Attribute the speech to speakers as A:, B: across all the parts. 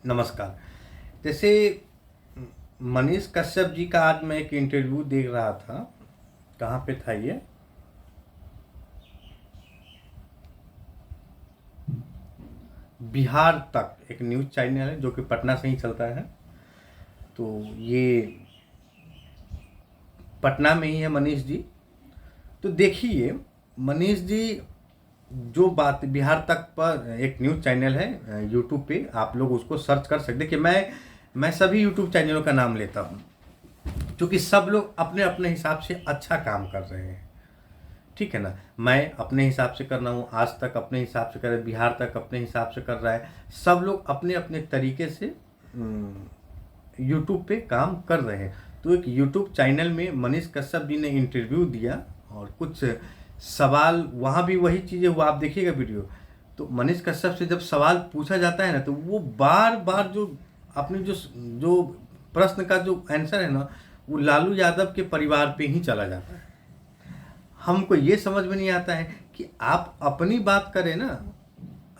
A: नमस्कार। जैसे मनीष कश्यप जी का आज मैं एक इंटरव्यू देख रहा था। कहाँ पे था ये? बिहार तक एक न्यूज़ चैनल है जो कि पटना से ही चलता है। तो ये पटना में ही है मनीष जी। तो देखिए मनीष जी जो बात बिहार तक पर एक न्यूज़ चैनल है यूट्यूब पे, आप लोग उसको सर्च कर सकते कि मैं सभी यूट्यूब चैनलों का नाम लेता हूँ क्योंकि सब लोग अपने अपने हिसाब से अच्छा काम कर रहे हैं। ठीक है ना। मैं अपने हिसाब से कर रहा हूँ, आज तक अपने हिसाब से कर रहा है, बिहार तक अपने हिसाब से कर रहा है। सब लोग अपने अपने तरीके से यूट्यूब पे काम कर रहे हैं। तो एक यूट्यूब चैनल में मनीष कश्यप जी ने इंटरव्यू दिया और कुछ सवाल, वहाँ भी वही चीज़ें हुआ, आप देखिएगा वीडियो। तो मनीष कश्यप से जब सवाल पूछा जाता है ना, तो वो बार बार जो अपने जो जो प्रश्न का जो आंसर है ना, वो लालू यादव के परिवार पे ही चला जाता है। हमको ये समझ में नहीं आता है कि आप अपनी बात करें ना।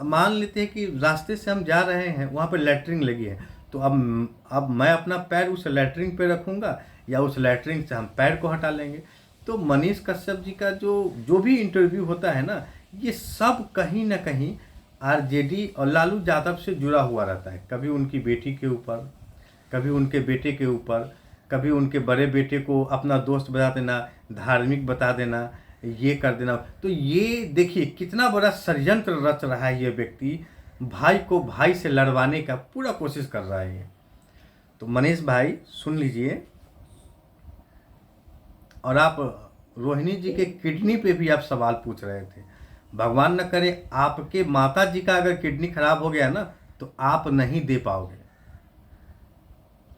A: मान लेते हैं कि रास्ते से हम जा रहे हैं, वहाँ पर लैट्रिन लगी है, तो अब मैं अपना पैर उस लैट्रिन पे रखूँगा या उस लैट्रिन से हम पैर को हटा लेंगे। तो मनीष कश्यप जी का जो जो भी इंटरव्यू होता है ना, ये सब कहीं ना कहीं आरजेडी और लालू यादव से जुड़ा हुआ रहता है। कभी उनकी बेटी के ऊपर, कभी उनके बेटे के ऊपर, कभी उनके बड़े बेटे को अपना दोस्त बता देना, धार्मिक बता देना, ये कर देना। तो ये देखिए कितना बड़ा षड्यंत्र रच रहा है ये व्यक्ति। भाई को भाई से लड़वाने का पूरा कोशिश कर रहा है ये। तो मनीष भाई सुन लीजिए। और आप रोहिणी जी के किडनी पे भी आप सवाल पूछ रहे थे। भगवान न करे आपके माता जी का अगर किडनी खराब हो गया ना, तो आप नहीं दे पाओगे।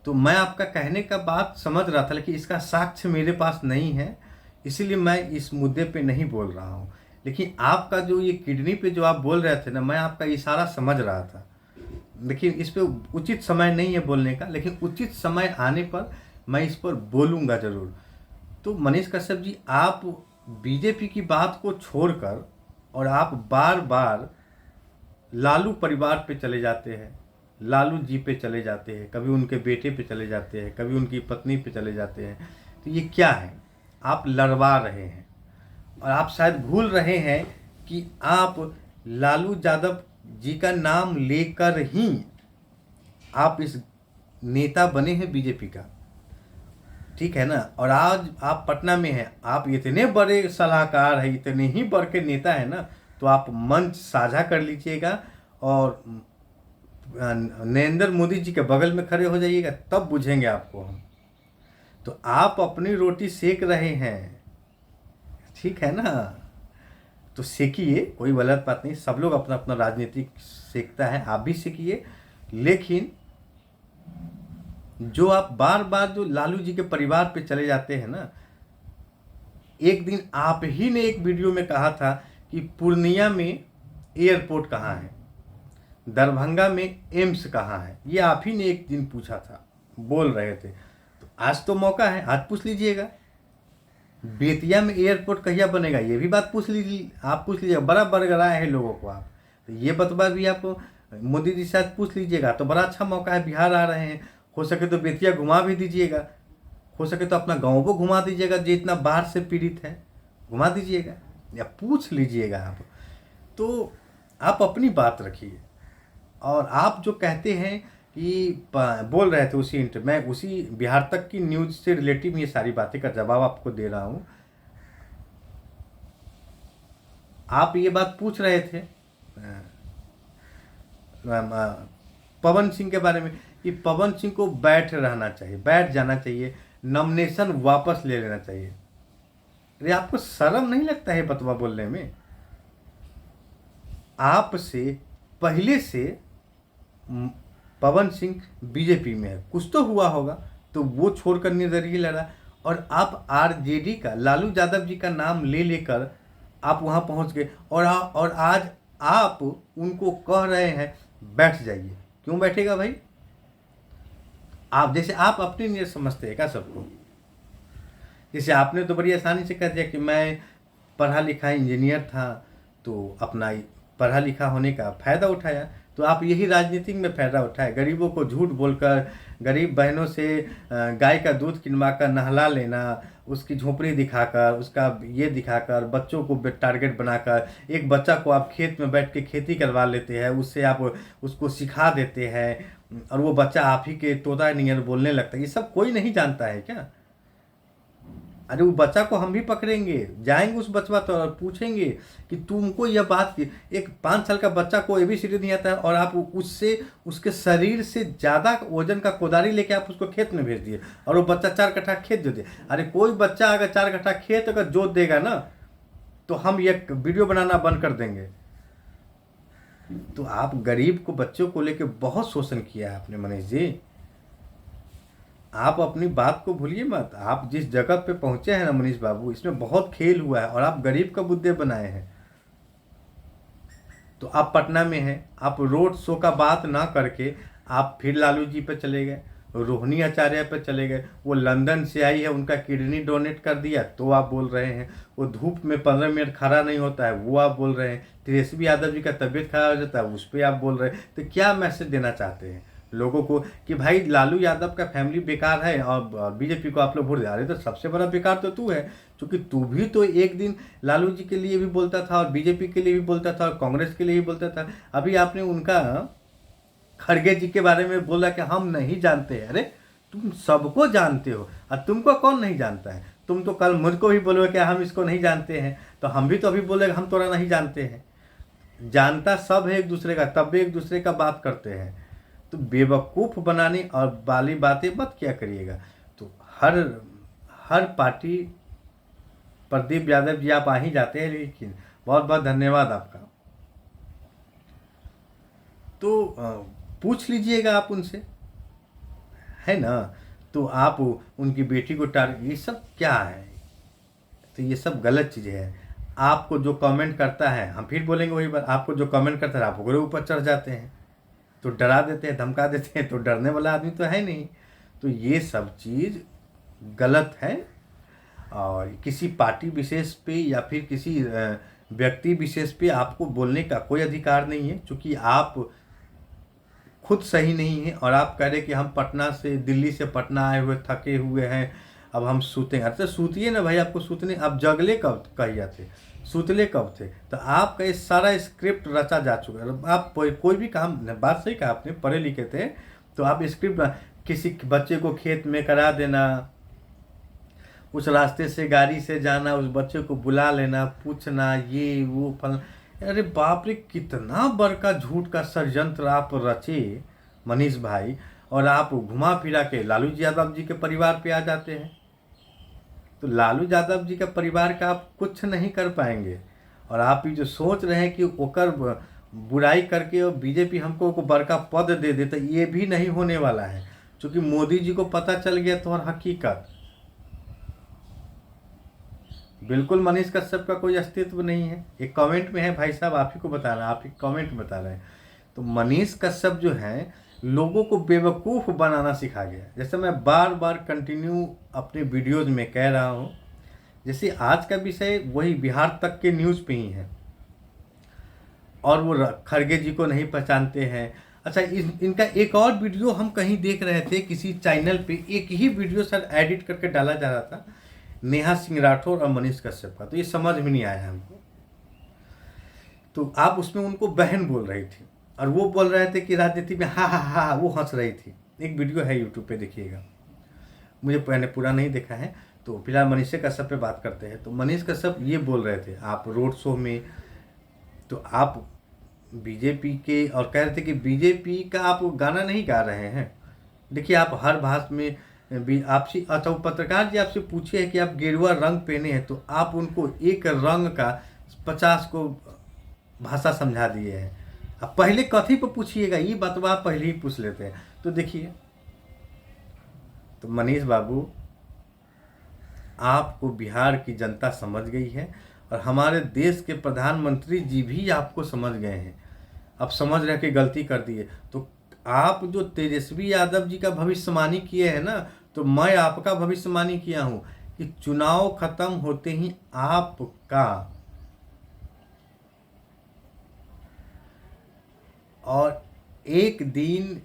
A: तो मैं आपका कहने का बात समझ रहा था, लेकिन इसका साक्ष्य मेरे पास नहीं है, इसीलिए मैं इस मुद्दे पे नहीं बोल रहा हूँ। लेकिन आपका जो ये किडनी पे जो आप बोल रहे थे ना, मैं आपका इशारा समझ रहा था। लेकिन इस पे उचित समय नहीं है बोलने का, लेकिन उचित समय आने पर मैं इस पर बोलूँगा ज़रूर। तो मनीष कश्यप जी, आप बीजेपी की बात को छोड़कर और आप बार बार लालू परिवार पे चले जाते हैं, लालू जी पे चले जाते हैं, कभी उनके बेटे पे चले जाते हैं, कभी उनकी पत्नी पे चले जाते हैं। तो ये क्या है? आप लड़वा रहे हैं और आप शायद भूल रहे हैं कि आप लालू यादव जी का नाम लेकर ही आप इस नेता बने हैं बीजेपी का। ठीक है ना। और आज आप पटना में हैं, आप इतने बड़े सलाहकार हैं, इतने ही बड़े के नेता हैं ना, तो आप मंच साझा कर लीजिएगा और नरेंद्र मोदी जी के बगल में खड़े हो जाइएगा, तब बुझेंगे आपको हम। तो आप अपनी रोटी सेक रहे हैं, ठीक है ना। तो सेकिए, कोई गलत बात नहीं, सब लोग अपना अपना राजनीतिक सेकता है, आप भी सेकिए। लेकिन जो आप बार बार जो लालू जी के परिवार पे चले जाते हैं ना, एक दिन आप ही ने एक वीडियो में कहा था कि पूर्णिया में एयरपोर्ट कहाँ है, दरभंगा में एम्स कहाँ है, ये आप ही ने एक दिन पूछा था, बोल रहे थे। तो आज तो मौका है, आज पूछ लीजिएगा। बेतिया में एयरपोर्ट कहिया बनेगा, ये भी बात पूछ लीजिए, आप पूछ लीजिएगा। बड़ा बरगराए हैं लोगों को आप, तो ये बतवा भी आपको मोदी जी से पूछ लीजिएगा। तो बड़ा अच्छा मौका है, बिहार आ रहे हैं, हो सके तो बेतिया घुमा भी दीजिएगा, हो सके तो अपना गाँव को घुमा दीजिएगा, जो इतना बाढ़ से पीड़ित है, घुमा दीजिएगा या पूछ लीजिएगा आप। तो आप अपनी बात रखिए। और आप जो कहते हैं कि बोल रहे थे उसी मैं उसी बिहार तक की न्यूज़ से रिलेटिव ये सारी बातें का जवाब आपको दे रहा हूँ। आप ये बात पूछ रहे थे पवन सिंह के बारे में कि पवन सिंह को बैठ रहना चाहिए, बैठ जाना चाहिए, नॉमिनेशन वापस ले लेना चाहिए। अरे आपको शर्म नहीं लगता है बतवा बोलने में? आपसे पहले से पवन सिंह बीजेपी में है, कुछ तो हुआ होगा, तो वो छोड़कर निर्दलीय लड़ा। और आप आरजेडी का लालू यादव जी का नाम ले लेकर आप वहाँ पहुँच गए और आज आप उनको कह रहे हैं बैठ जाइए। क्यों बैठेगा भाई? आप जैसे आप अपनी नीयत समझते हैं क्या सबको? जैसे आपने तो बड़ी आसानी से कह दिया कि मैं पढ़ा लिखा इंजीनियर था, तो अपना पढ़ा लिखा होने का फ़ायदा उठाया। तो आप यही राजनीति में फ़ायदा उठाए, गरीबों को झूठ बोलकर, गरीब बहनों से गाय का दूध किनवा कर नहला लेना, उसकी झोपड़ी दिखाकर, उसका ये दिखाकर, बच्चों को टारगेट बनाकर, एक बच्चा को आप खेत में बैठ के खेती करवा लेते हैं, उससे आप उसको सिखा देते हैं और वो बच्चा आप ही के तोता नियर बोलने लगता है। ये सब कोई नहीं जानता है क्या? अरे वो बच्चा को हम भी पकड़ेंगे, जाएंगे उस बच्चा तो और पूछेंगे कि तुमको यह बात की, एक 5 साल का बच्चा को ABCD नहीं आता है और आप उससे उसके शरीर से ज़्यादा वजन का कोदारी लेके आप उसको खेत में भेज दिए और वो बच्चा 4 कट्ठा खेत जोते। अरे कोई बच्चा अगर 4 कट्ठा खेत अगर जोत देगा ना तो हम ये वीडियो बनाना बंद कर देंगे। तो आप गरीब को, बच्चों को लेके बहुत शोषण किया है आपने मनीष जी। आप अपनी बात को भूलिए मत। आप जिस जगह पे पहुंचे हैं ना मनीष बाबू, इसमें बहुत खेल हुआ है और आप गरीब का मुद्दे बनाए हैं। तो आप पटना में हैं, आप रोड शो का बात ना करके आप फिर लालू जी पे चले गए, रोहिणी आचार्य पे चले गए। वो लंदन से आई है, उनका किडनी डोनेट कर दिया तो आप बोल रहे हैं। वो धूप में 15 मिनट खड़ा नहीं होता है वो आप बोल रहे हैं। तेजस्वी यादव जी का तबीयत खराब हो जाता है उस पर आप बोल रहे हैं। तो क्या मैसेज देना चाहते हैं लोगों को कि भाई लालू यादव का फैमिली बेकार है और बीजेपी को आप लोग वोट दे? अरे तो सबसे बड़ा बेकार तो तू है, क्योंकि तू भी तो एक दिन लालू जी के लिए भी बोलता था और बीजेपी के लिए भी बोलता था और कांग्रेस के लिए भी बोलता था। अभी आपने उनका खड़गे जी के बारे में बोला कि हम नहीं जानते। अरे तुम सबको जानते हो और तुमको कौन नहीं जानता है? तुम तो कल मुझको भी बोलोगे कि हम इसको नहीं जानते हैं, तो हम भी तो अभी बोले हम तोरा नहीं जानते हैं। जानता सब है एक दूसरे का, तब भी एक दूसरे का बात करते हैं। तो बेवकूफ़ बनाने और बाली बातें मत क्या करिएगा। तो हर पार्टी, प्रदीप यादव जी आप आ ही जाते हैं, लेकिन बहुत बहुत धन्यवाद आपका। तो पूछ लीजिएगा आप उनसे, है ना? तो आप उनकी बेटी को ये सब क्या है? तो ये सब गलत चीज़ें हैं। आपको जो कमेंट करता है, हम फिर बोलेंगे वही बात, आपको जो कमेंट करता है आप ओकरे ऊपर चढ़ जाते हैं, तो डरा देते हैं, धमका देते हैं। तो डरने वाला आदमी तो है नहीं। तो ये सब चीज़ गलत है और किसी पार्टी विशेष पे या फिर किसी व्यक्ति विशेष पे आपको बोलने का कोई अधिकार नहीं है, क्योंकि आप खुद सही नहीं है। और आप कह रहे कि हम पटना से, दिल्ली से पटना आए हुए थके हुए हैं, अब हम सूतेंगे। अरे तो सूतिए ना भाई, आपको सूतने, आप जगले कब कहिए थे, सूतले कब थे? तो आपका ये सारा स्क्रिप्ट रचा जा चुका है। आप कोई भी काम, बात सही कहा आपने, पढ़े लिखे थे तो आप स्क्रिप्ट, किसी बच्चे को खेत में करा देना, उस रास्ते से गाड़ी से जाना, उस बच्चे को बुला लेना, पूछना ये वो फल। अरे बाप रे, कितना बड़का झूठ का षड्यंत्र आप रचे मनीष भाई, और आप घुमा फिरा के लालू यादव जी के परिवार पे आ जाते हैं। तो लालू यादव जी का परिवार का आप कुछ नहीं कर पाएंगे। और आप ये जो सोच रहे हैं कि ओकर बुराई करके और बीजेपी हमको को बड़का पद दे दे, तो ये भी नहीं होने वाला है, क्योंकि मोदी जी को पता चल गया तो और हकीकत। बिल्कुल मनीष कश्यप का कोई अस्तित्व नहीं है। एक कमेंट में है भाई साहब, आप ही को बता रहे हैं, आप ही कमेंट में बता रहे हैं। तो मनीष कश्यप जो है लोगों को बेवकूफ़ बनाना सिखा गया। जैसे मैं बार बार कंटिन्यू अपने वीडियोज़ में कह रहा हूँ, जैसे आज का विषय वही बिहार तक के न्यूज़ पे ही है और वो खड़गे जी को नहीं पहचानते हैं। अच्छा, इनका एक और वीडियो हम कहीं देख रहे थे किसी चैनल पे, एक ही वीडियो सर एडिट करके डाला जा रहा था नेहा सिंह राठौर और मनीष कश्यप का। तो ये समझ में नहीं आया हमको। तो आप उसमें उनको बहन बोल रही थी और वो बोल रहे थे कि राजनीति में हा हा हा, वो हंस रही थी। एक वीडियो है यूट्यूब पे, देखिएगा। मुझे मैंने पूरा नहीं देखा है। तो फिलहाल मनीष कश्यप पे बात करते हैं। तो मनीष कश्यप ये बोल रहे थे आप रोड शो में, तो आप बीजेपी के, और कह रहे थे कि बीजेपी का आप गाना नहीं गा रहे हैं। देखिए आप हर भाषा में भी आपसे, अच्छा वो पत्रकार जी आपसे पूछे है कि आप गेरुआ रंग पहने हैं, तो आप उनको एक रंग का 50 को भाषा समझा दिए हैं। अब पहले कथी पर पूछिएगा, ये बतवा पहले ही पूछ लेते हैं। तो देखिए, तो मनीष बाबू, आपको बिहार की जनता समझ गई है और हमारे देश के प्रधानमंत्री जी भी आपको समझ गए हैं। अब समझ रहे कि गलती कर दी है। तो आप जो तेजस्वी यादव जी का भविष्यवाणी किए हैं ना, तो मैं आपका भविष्यवाणी किया हूँ कि चुनाव खत्म होते ही आपका और एक दिन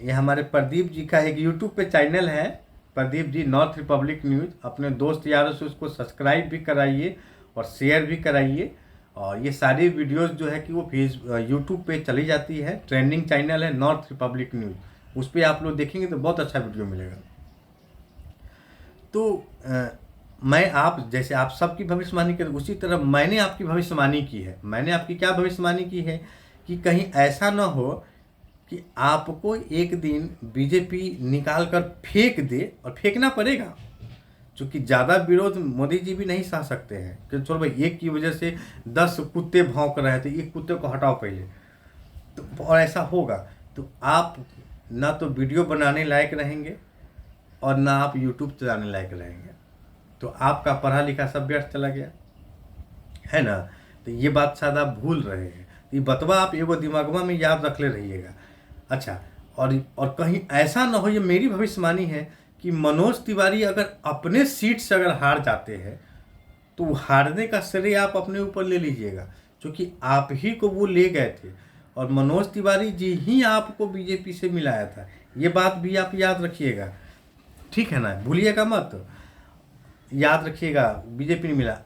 A: ये हमारे प्रदीप जी का एक यूट्यूब पे चैनल है, Pradeep ji north Republic news. अपने दोस्त यारों से उसको सब्सक्राइब भी कराइए और शेयर भी कराइए। और ये सारी वीडियोस जो है कि वो यूट्यूब पे चली जाती है। ट्रेंडिंग चैनल है नॉर्थ रिपब्लिक न्यूज़, उस पर आप लोग देखेंगे तो बहुत अच्छा वीडियो मिलेगा। तो मैं आप जैसे आप सबकी भविष्यवाणी कर, उसी तरह मैंने आपकी भविष्यवाणी की है। मैंने आपकी क्या भविष्यवाणी की है कि कहीं ऐसा ना हो कि आपको एक दिन बीजेपी निकाल कर फेंक दे, और फेंकना पड़ेगा क्योंकि ज़्यादा विरोध मोदी जी भी नहीं सह सकते हैं कि चलो भाई एक की वजह से 10 कुत्ते भौंक रहे थे, एक कुत्ते को हटाओ पहले। तो और ऐसा होगा तो आप ना तो वीडियो बनाने लायक रहेंगे और ना आप यूट्यूब चलाने लायक रहेंगे। तो आपका पढ़ा लिखा सब व्यर्थ चला गया है ना। तो ये बात शायद आप भूल रहे हैं। ये बतवा आप एगो दिमागवा में याद रख ले रहिएगा। अच्छा, और कहीं ऐसा ना हो, ये मेरी भविष्यवाणी है कि मनोज तिवारी अगर अपने सीट से अगर हार जाते हैं तो हारने का श्रेय आप अपने ऊपर ले लीजिएगा, क्योंकि आप ही को वो ले गए थे और मनोज तिवारी जी ही आपको बीजेपी से मिलाया था। ये बात भी आप याद रखिएगा, ठीक है ना, भूलिएगा मत, याद रखिएगा। बीजेपी ने मिला।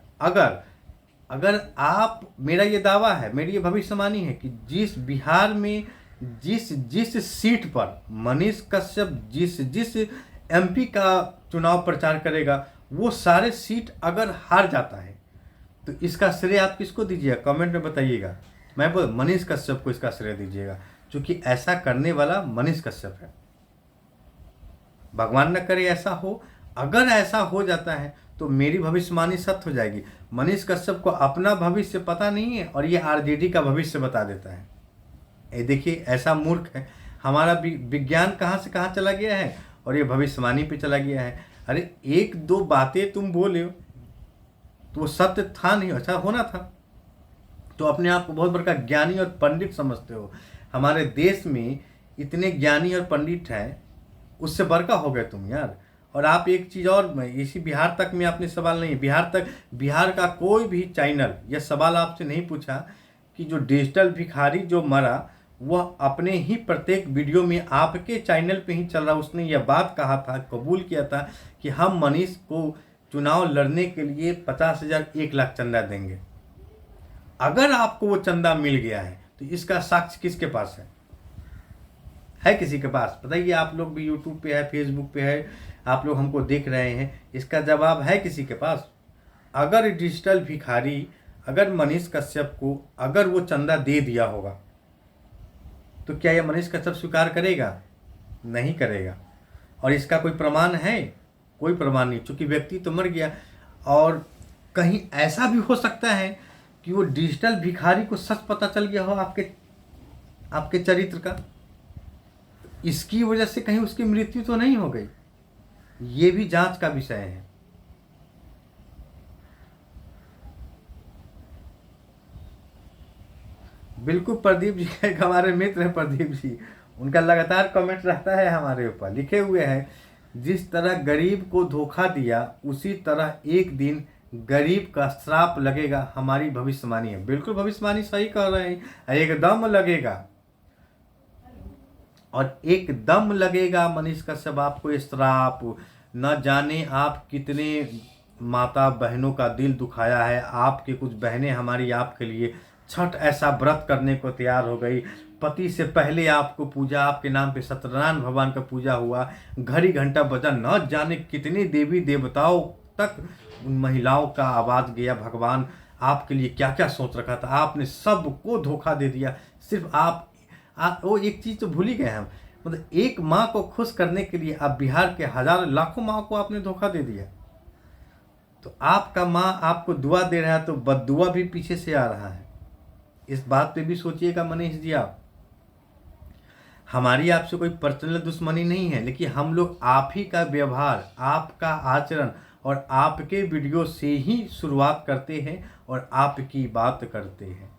A: अगर आप, मेरा ये दावा है, मेरी ये भविष्यवाणी है कि जिस बिहार में जिस सीट पर मनीष कश्यप जिस एमपी का चुनाव प्रचार करेगा, वो सारे सीट अगर हार जाता है तो इसका श्रेय आप किसको दीजिएगा, कमेंट में बताइएगा। मैं बोल मनीष कश्यप को इसका श्रेय दीजिएगा, क्योंकि ऐसा करने वाला मनीष कश्यप है। भगवान न करे ऐसा हो। अगर ऐसा हो जाता है तो मेरी भविष्यवाणी सत्य हो जाएगी। मनीष कश्यप को अपना भविष्य पता नहीं है और ये आरजेडी का भविष्य बता देता है। ये देखिए, ऐसा मूर्ख है। हमारा विज्ञान कहाँ से कहाँ चला गया है और ये भविष्यवाणी पे चला गया है। अरे एक दो बातें तुम बोले हो तो वो सत्य था नहीं, अच्छा होना था, तो अपने आप को बहुत बड़ा ज्ञानी और पंडित समझते हो। हमारे देश में इतने ज्ञानी और पंडित हैं, उससे बड़का हो गए तुम यार। और आप एक चीज़ और, इसी बिहार तक में आपने सवाल नहीं, बिहार का कोई भी चैनल यह सवाल आपसे नहीं पूछा कि जो डिजिटल भिखारी जो मरा वह अपने ही प्रत्येक वीडियो में आपके चैनल पे ही चल रहा। उसने यह बात कहा था, कबूल किया था कि हम मनीष को चुनाव लड़ने के लिए 50,000 1 लाख चंदा देंगे। अगर आपको वो चंदा मिल गया है तो इसका साक्ष्य किसके पास है किसी के पास? बताइए। आप लोग भी यूट्यूब पे है, फेसबुक पे है, आप लोग हमको देख रहे हैं, इसका जवाब है किसी के पास? अगर डिजिटल भिखारी, अगर मनीष कश्यप को अगर वो चंदा दे दिया होगा तो क्या यह मनीष कश्यप स्वीकार करेगा? नहीं करेगा। और इसका कोई प्रमाण है? कोई प्रमाण नहीं, क्योंकि व्यक्ति तो मर गया। और कहीं ऐसा भी हो सकता है कि वो डिजिटल भिखारी को सच पता चल गया हो आपके चरित्र का, इसकी वजह से कहीं उसकी मृत्यु तो नहीं हो गई। ये भी जांच का विषय है। बिल्कुल, प्रदीप जी एक हमारे मित्र हैं, प्रदीप जी, उनका लगातार कमेंट रहता है हमारे ऊपर, लिखे हुए हैं जिस तरह गरीब को धोखा दिया उसी तरह एक दिन गरीब का श्राप लगेगा। हमारी भविष्यवाणी है। बिल्कुल भविष्यवाणी सही कह रहे हैं, एकदम लगेगा और एकदम लगेगा मनीष कश्यप आपको ये श्राप। न जाने आप कितने माता बहनों का दिल दुखाया है। आपके कुछ बहनें हमारी आपके लिए छठ ऐसा व्रत करने को तैयार हो गई। पति से पहले आपको पूजा, आपके नाम पे सत्यनारायण भगवान का पूजा हुआ, घड़ी घंटा बजा, न जाने कितने देवी देवताओं तक उन महिलाओं का आवाज़ गया। भगवान आपके लिए क्या क्या सोच रखा था, आपने सबको धोखा दे दिया। सिर्फ आप वो एक चीज़ तो भूल ही गए हम, मतलब एक माँ को खुश करने के लिए आप बिहार के हजारों लाखों माँ को आपने धोखा दे दिया। तो आपका माँ आपको दुआ दे रहा है तो बद्दुआ भी पीछे से आ रहा है। इस बात पे भी सोचिएगा मनीष जी आप। हमारी आपसे कोई पर्सनल दुश्मनी नहीं है, लेकिन हम लोग आप ही का व्यवहार, आपका आचरण और आपके वीडियो से ही शुरुआत करते हैं और आपकी बात करते हैं।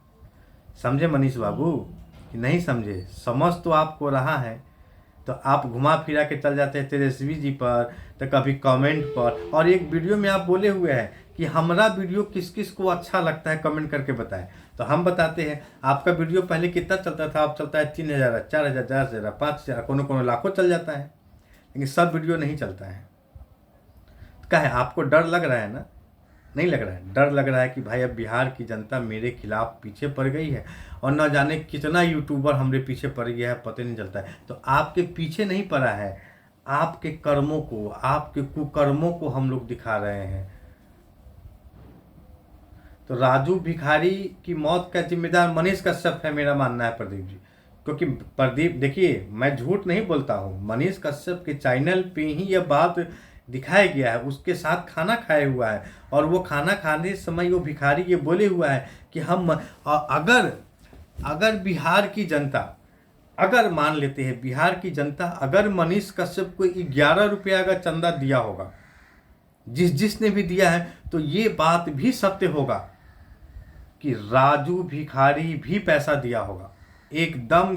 A: समझे मनीष बाबू कि नहीं समझे? समझ तो आपको रहा है, तो आप घुमा फिरा के चल जाते हैं तेजस्वी जी पर, तो कभी कमेंट पर। और एक वीडियो में आप बोले हुए हैं कि हमारा वीडियो किस किस को अच्छा लगता है, कमेंट करके बताएं। तो हम बताते हैं। आपका वीडियो पहले कितना चलता था, अब चलता है 3000, 4000, 4000, 5000, कोनो लाखों चल जाता है, लेकिन सब वीडियो नहीं चलता है। क्या है, आपको डर लग रहा है ना? नहीं लग रहा है? डर लग रहा है कि भाई अब बिहार की जनता मेरे खिलाफ पीछे पड़ गई है और न जाने कितना यूट्यूबर हमरे पीछे पड़ गया है, पता नहीं चलता है। तो आपके पीछे नहीं पड़ा है, आपके कर्मों को, आपके कुकर्मों को हम लोग दिखा रहे हैं। तो राजू भिखारी की मौत का जिम्मेदार मनीष कश्यप है, मेरा मानना है प्रदीप जी। क्योंकि प्रदीप, देखिए मैं झूठ नहीं बोलता हूँ, मनीष कश्यप के चैनल पे ही यह बात दिखाया गया है, उसके साथ खाना खाए हुआ है और वो खाना खाने समय वो भिखारी ये बोले हुआ है कि हम अगर बिहार की जनता, अगर मान लेते हैं बिहार की जनता अगर मनीष कश्यप को 11 रुपया अगर चंदा दिया होगा, जिसने भी दिया है, तो ये बात भी सत्य होगा कि राजू भिखारी भी पैसा दिया होगा। एकदम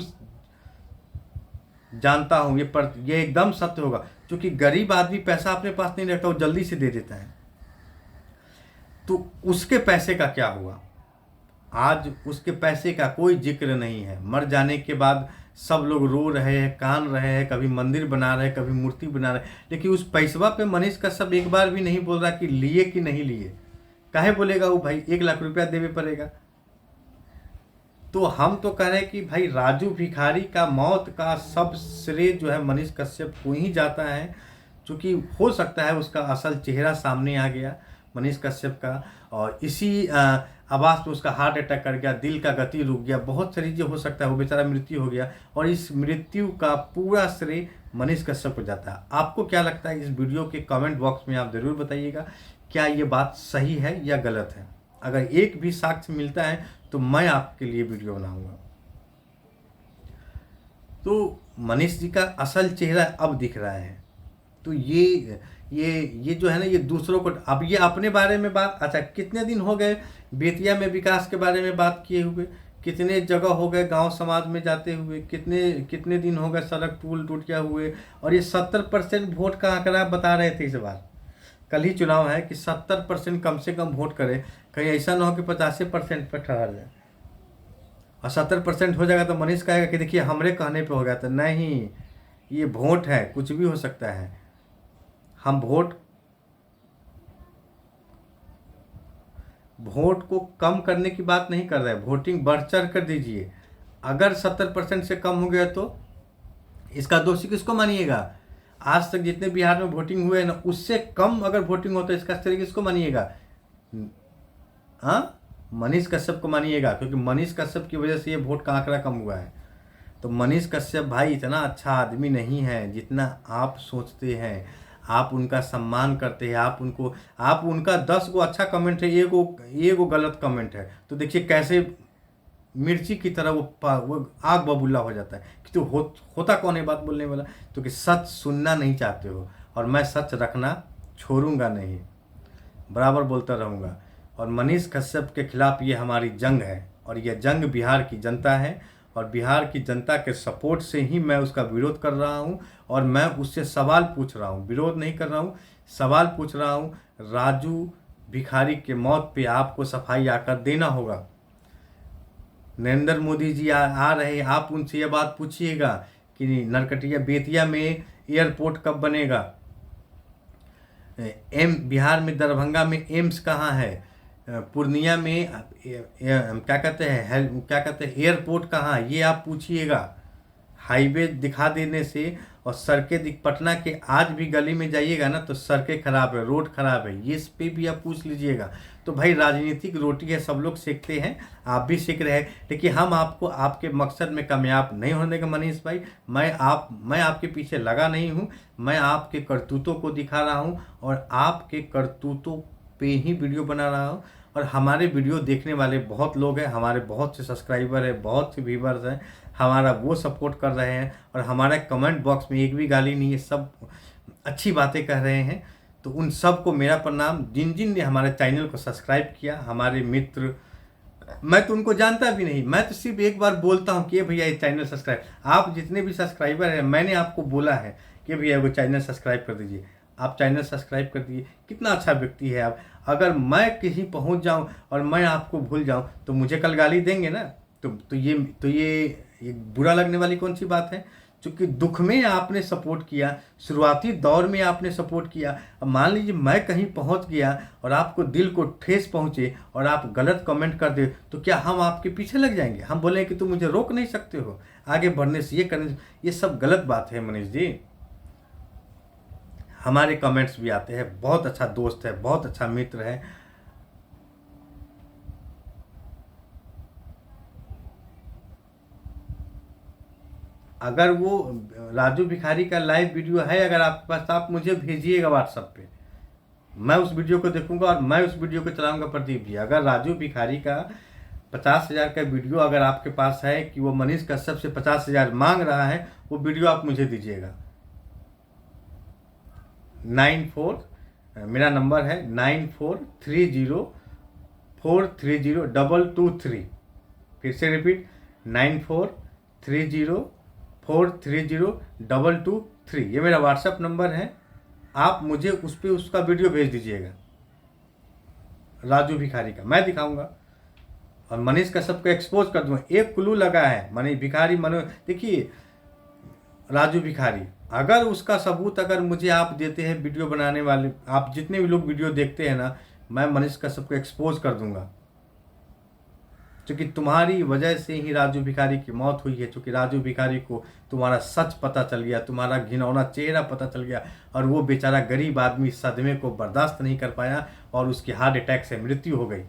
A: जानता हूं, ये एकदम सत्य होगा, क्योंकि गरीब आदमी पैसा अपने पास नहीं रखता, वो जल्दी से दे देता है। तो उसके पैसे का क्या हुआ? आज उसके पैसे का कोई जिक्र नहीं है। मर जाने के बाद सब लोग रो रहे हैं, कान रहे हैं, कभी मंदिर बना रहे हैं, कभी मूर्ति बना रहे हैं, लेकिन उस पैसवा पे मनीष कश्यप एक बार भी नहीं बोल रहा कि लिए कि नहीं लिए। काहे बोलेगा वो भाई? 1 लाख रुपया देवे पड़ेगा। तो हम तो कह रहे हैं कि भाई राजू भिखारी का मौत का सब श्रेय जो है मनीष कश्यप को ही जाता है, क्योंकि हो सकता है उसका असल चेहरा सामने आ गया मनीष कश्यप का, और इसी आवाज़ में उसका हार्ट अटैक कर गया, दिल का गति रुक गया, बहुत सारी चीज़ें हो सकता है, वो बेचारा मृत्यु हो गया, और इस मृत्यु का पूरा श्रेय मनीष कश्यप को जाता है। आपको क्या लगता है? इस वीडियो के कमेंट बॉक्स में आप ज़रूर बताइएगा, क्या ये बात सही है या गलत है। अगर एक भी साक्ष्य मिलता है तो मैं आपके लिए वीडियो बनाऊंगा। तो मनीष जी का असल चेहरा अब दिख रहा है। तो ये जो है ना, ये दूसरों को, अब ये अपने बारे में बात, अच्छा कितने दिन हो गए बेतिया में विकास के बारे में बात किए हुए, कितने जगह हो गए गांव समाज में जाते हुए, कितने दिन हो गए सड़क पुल टूटिया हुए, और ये 70% वोट का आंकड़ा बता रहे थे इस बार। कल ही चुनाव है कि 70% कम से कम वोट करे, कहीं ऐसा ना हो कि 85% पर ठहर जाए। और 70% हो जाएगा तो मनीष कहेगा कि देखिए हमरे कहने पे हो गया। तो नहीं, ये वोट है, कुछ भी हो सकता है। हम वोट को कम करने की बात नहीं कर रहे, वोटिंग बढ़ चढ़ कर दीजिए। अगर 70% से कम हो गया तो इसका दोषी किसको मानिएगा? आज तक जितने बिहार में वोटिंग हुए ना, उससे कम अगर वोटिंग हो तो इसका श्रेय किसको मानिएगा? हाँ, मनीष कश्यप को मानिएगा, क्योंकि मनीष कश्यप की वजह से ये वोट का आंकड़ा कम हुआ है। तो मनीष कश्यप भाई इतना अच्छा आदमी नहीं है जितना आप सोचते हैं। आप उनका सम्मान करते हैं, आप उनका 10 गो अच्छा कमेंट है, एगो गलत कमेंट है, तो देखिए कैसे मिर्ची की तरह वो आग बबूला हो जाता है कि तो होता कौन है बात बोलने वाला। तो कि सच सुनना नहीं चाहते हो, और मैं सच रखना छोड़ूंगा नहीं, बराबर बोलता रहूँगा। और मनीष कश्यप के खिलाफ ये हमारी जंग है, और यह जंग बिहार की जनता है, और बिहार की जनता के सपोर्ट से ही मैं उसका विरोध कर रहा हूँ। और मैं उससे सवाल पूछ रहा हूँ, विरोध नहीं कर रहा हूँ, सवाल पूछ रहा हूँ। राजू भिखारी के मौत पे आपको सफाई आकर देना होगा। नरेंद्र मोदी जी आ रहे हैं, आप उनसे यह बात पूछिएगा कि नरकटिया बेतिया में एयरपोर्ट कब बनेगा, बिहार में दरभंगा में एम्स कहाँ है, पूर्णिया में क्या कहते हैं एयरपोर्ट कहाँ है, ये आप पूछिएगा। हाईवे दिखा देने से, और सड़कें पटना के आज भी गली में जाइएगा ना तो सड़कें खराब है, रोड खराब है, ये इस पे भी आप पूछ लीजिएगा। तो भाई राजनीतिक रोटी है, सब लोग सीखते हैं, आप भी सीख रहे हैं, लेकिन हम आपको आपके मकसद में कामयाब नहीं होने देंगे मनीष भाई। मैं आपके पीछे लगा नहीं हूँ, मैं आपके करतूतों को दिखा रहा हूँ, और आपके करतूतों पे ही वीडियो बना रहा हूँ। और हमारे वीडियो देखने वाले बहुत लोग हैं, हमारे बहुत से सब्सक्राइबर हैं, बहुत से व्यूवर्स हैं, हमारा वो सपोर्ट कर रहे हैं, और हमारे कमेंट बॉक्स में एक भी गाली नहीं है, सब अच्छी बातें कह रहे हैं। तो उन सब को मेरा प्रणाम। जिन जिन ने हमारे चैनल को सब्सक्राइब किया, हमारे मित्र, मैं तो उनको जानता भी नहीं, मैं तो सिर्फ एक बार बोलता हूँ कि भैया ये चैनल सब्सक्राइब, आप जितने भी सब्सक्राइबर हैं मैंने आपको बोला है कि भैया वो चैनल सब्सक्राइब कर दीजिए, आप चैनल सब्सक्राइब कर दीजिए। कितना अच्छा व्यक्ति है आप। अगर मैं कहीं पहुंच जाऊं और मैं आपको भूल जाऊं तो मुझे कल गाली देंगे ना। तो ये बुरा लगने वाली कौन सी बात है? क्योंकि दुख में आपने सपोर्ट किया, शुरुआती दौर में आपने सपोर्ट किया। अब मान लीजिए मैं कहीं पहुंच गया और आपको दिल को ठेस पहुंचे और आप गलत कमेंट कर दे, तो क्या हम आपके पीछे लग जाएंगे? हम बोलेंगे कि तुम मुझे रोक नहीं सकते हो आगे बढ़ने से, ये करने से। ये सब गलत बात है मनीष जी। हमारे कमेंट्स भी आते हैं, बहुत अच्छा दोस्त है, बहुत अच्छा मित्र है। अगर वो राजू भिखारी का लाइव वीडियो है अगर आपके पास, तो आप मुझे भेजिएगा व्हाट्सएप पे, मैं उस वीडियो को देखूंगा और मैं उस वीडियो को चलाऊंगा। प्रदीप जी, अगर राजू भिखारी का 50,000 का वीडियो अगर आपके पास है कि वो मनीष कश्यप से 50,000 मांग रहा है, वो वीडियो आप मुझे दीजिएगा। 94 मेरा नंबर है 9430430223। फिर से रिपीट, 9430430223। ये मेरा व्हाट्सएप नंबर है। आप मुझे उस पर उसका वीडियो भेज दीजिएगा राजू भिखारी का, मैं दिखाऊंगा और मनीष कश्यप को एक्सपोज कर दूंगा। एक क्लू लगा है मनीष भिखारी देखिए राजू भिखारी, अगर उसका सबूत अगर मुझे आप देते हैं वीडियो बनाने वाले, आप जितने भी लोग वीडियो देखते हैं ना, मैं मनीष कश्यप को एक्सपोज कर दूंगा। क्योंकि तुम्हारी वजह से ही राजू भिखारी की मौत हुई है। क्योंकि राजू भिखारी को तुम्हारा सच पता चल गया, तुम्हारा घिनौना चेहरा पता चल गया और वो बेचारा गरीब आदमी सदमे को बर्दाश्त नहीं कर पाया और उसकी हार्ट अटैक से मृत्यु हो गई।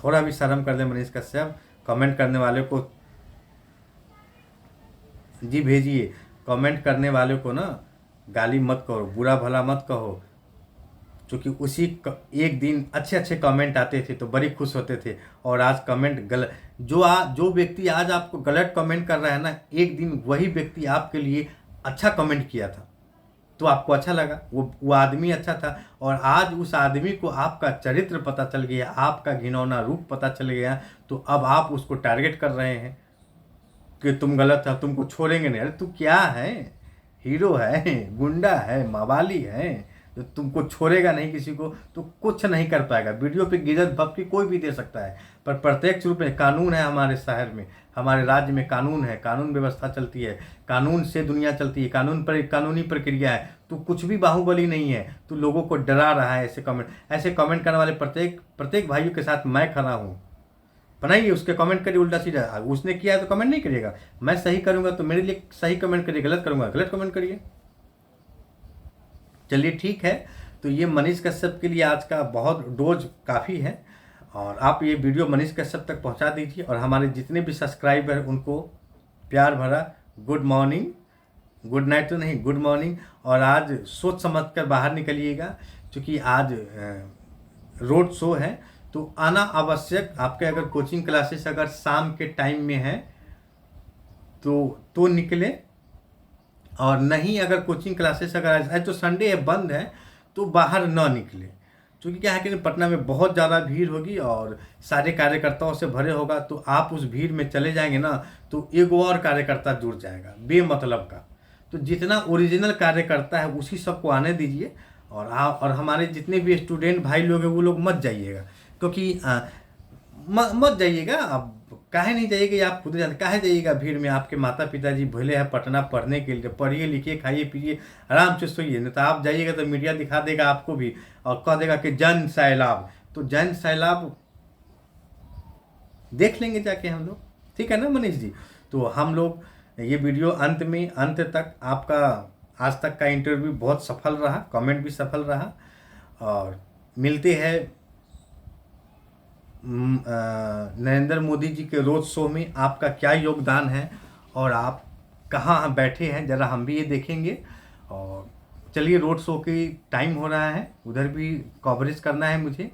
A: थोड़ा भी शर्म कर दे मनीष कश्यप। कमेंट करने वाले को जी भेजिए, कमेंट करने वाले को ना गाली मत करो, बुरा भला मत कहो। क्योंकि उसी एक दिन अच्छे अच्छे कमेंट आते थे तो बड़ी खुश होते थे, और आज कमेंट गलत, जो व्यक्ति आज आपको गलत कमेंट कर रहा है ना, एक दिन वही व्यक्ति आपके लिए अच्छा कमेंट किया था तो आपको अच्छा लगा, वो आदमी अच्छा था, और आज उस आदमी को आपका चरित्र पता चल गया, आपका घिनौना रूप पता चल गया, तो अब आप उसको टारगेट कर रहे हैं कि तुम गलत है, तुमको छोड़ेंगे नहीं। अरे तू क्या है? हीरो है, गुंडा है, मवाली है, तो तुमको छोड़ेगा नहीं किसी को, तो कुछ नहीं कर पाएगा। वीडियो पे गिरत भक्ति कोई भी दे सकता है, पर प्रत्यक्ष रूप में कानून है हमारे शहर में, हमारे राज्य में कानून है, कानून व्यवस्था चलती है, कानून से दुनिया चलती है, कानून पर कानूनी प्रक्रिया है। तो कुछ भी बाहुबली नहीं है, तो लोगों को डरा रहा है। ऐसे कमेंट करने वाले प्रत्येक भाइयों के साथ मैं खड़ा हूँ। बनाइए, उसके कमेंट करिए उल्टा सीधा। उसने किया है तो कमेंट नहीं करिएगा, मैं सही करूँगा तो मेरे लिए सही कमेंट करिए, गलत करूँगा गलत कमेंट करिए। चलिए ठीक है, तो ये मनीष कश्यप के लिए आज का बहुत डोज काफ़ी है, और आप ये वीडियो मनीष कश्यप तक पहुंचा दीजिए, और हमारे जितने भी सब्सक्राइबर हैं उनको प्यार भरा गुड मॉर्निंग, गुड नाइट तो नहीं, गुड मॉर्निंग। और आज सोच समझ कर बाहर निकलिएगा, क्योंकि आज रोड शो है, तो आना आवश्यक। आपके अगर कोचिंग क्लासेस अगर शाम के टाइम में है तो निकले, और नहीं अगर कोचिंग क्लासेस अगर आज तो संडे है बंद है तो बाहर ना निकले। क्योंकि क्या है कि पटना में बहुत ज़्यादा भीड़ होगी और सारे कार्यकर्ताओं से भरे होगा, तो आप उस भीड़ में चले जाएंगे ना तो एक और कार्यकर्ता जुड़ जाएगा बेमतलब का। तो जितना ओरिजिनल कार्यकर्ता है उसी सबको आने दीजिए, और हमारे जितने भी स्टूडेंट भाई लोग हैं वो लोग मत जाइएगा, क्योंकि मत जाइएगा। अब काहे नहीं जाइएगा, आप खुद जानते काहे जाइएगा भीड़ में। आपके माता पिताजी भले हैं पटना पढ़ने के लिए, पढ़िए लिखिए खाइए पीजिए आराम से सोइए, नहीं तो आप जाइएगा तो मीडिया दिखा देगा आपको भी और कह देगा कि जन सैलाब। तो जन सैलाब देख लेंगे जाके हम लोग, ठीक है ना मनीष जी। तो हम लोग ये वीडियो अंत तक आपका आज तक का इंटरव्यू बहुत सफल रहा, कमेंट भी सफल रहा, और मिलते हैं नरेंद्र मोदी जी के रोड शो में आपका क्या योगदान है और आप कहाँ बैठे हैं, ज़रा हम भी ये देखेंगे। और चलिए, रोड शो की टाइम हो रहा है, उधर भी कवरेज करना है मुझे।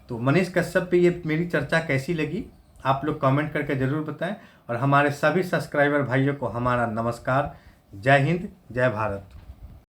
A: तो मनीष कश्यप पे ये मेरी चर्चा कैसी लगी आप लोग कमेंट करके ज़रूर बताएं, और हमारे सभी सब्सक्राइबर भाइयों को हमारा नमस्कार। जय हिंद, जय भारत।